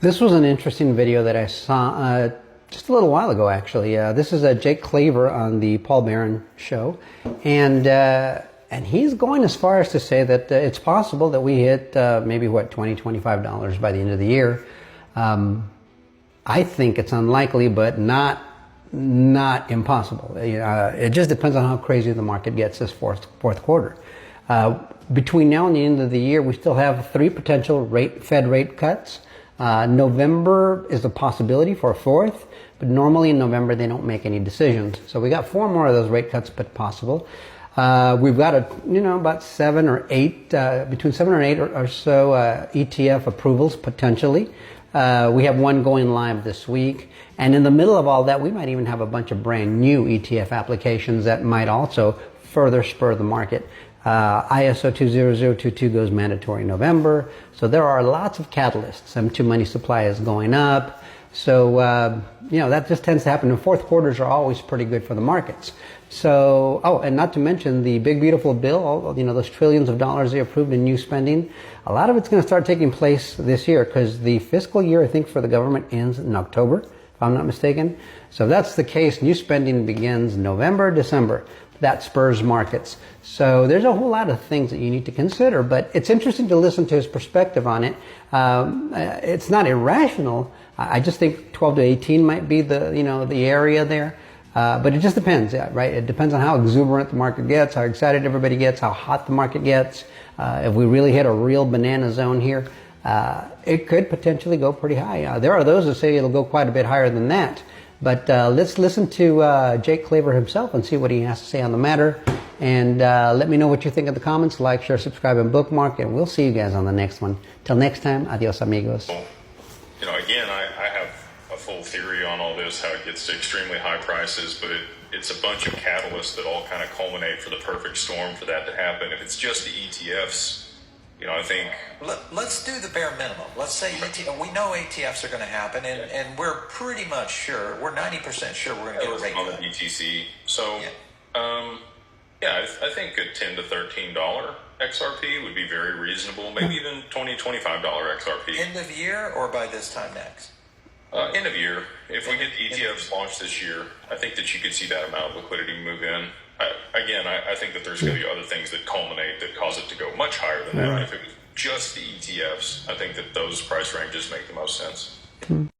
This was an interesting video that I saw just a little while ago, actually. This is Jake Claver on the Paul Barron show, and he's going as far as to say that it's possible that we hit maybe what, $20–25 by the end of the year. I think it's unlikely, but not impossible. It just depends on how crazy the market gets this fourth quarter. Between now and the end of the year, we still have 3 potential Fed rate cuts. November is a possibility for a 4th, but normally in November they don't make any decisions. So we got 4 more of those rate cuts, but possible. We've got about 7 or 8, between 7 or 8 or so ETF approvals potentially. We have one going live this week, and in the middle of all that, we might even have a bunch of brand new ETF applications that might also further spur the market. ISO 20022 goes mandatory in November, so there are lots of catalysts. M2 money supply is going up, so that just tends to happen. And fourth quarters are always pretty good for the markets. So, and not to mention the big beautiful bill, those trillions of dollars they approved in new spending. A lot of it's going to start taking place this year because the fiscal year, I think, for the government ends in October, if I'm not mistaken. So if that's the case, new spending begins November, December. That spurs markets. So there's a whole lot of things that you need to consider, but it's interesting to listen to his perspective on it. It's not irrational. I just think 12 to 18 might be the area there. But it just depends, right? It depends on how exuberant the market gets, how excited everybody gets, how hot the market gets. If we really hit a real banana zone here, it could potentially go pretty high. There are those that say it'll go quite a bit higher than that. But let's listen to Jake Claver himself and see what he has to say on the matter. And let me know what you think in the comments. Like, share, subscribe, and bookmark. And we'll see you guys on the next one. Till next time, adios amigos. Again, I have a full theory on all this, how it gets to extremely high prices, but it's a bunch of catalysts that all kind of culminate for the perfect storm for that to happen. If it's just the ETFs, I think... Let's do the bare minimum. Let's say we know ETFs are going to happen, and we're pretty much sure, we're 90% sure we're going to get a rate on the BTC. So, I think a $10 to $13 XRP would be very reasonable, maybe even $20, $25 XRP. End of year or by this time next? End of year. If we get the ETFs launched this year, I think that you could see that amount of liquidity move in. I think that there's going to be other things that culminate that cause it to go much higher than that. If it was just the ETFs, I think that those price ranges make the most sense.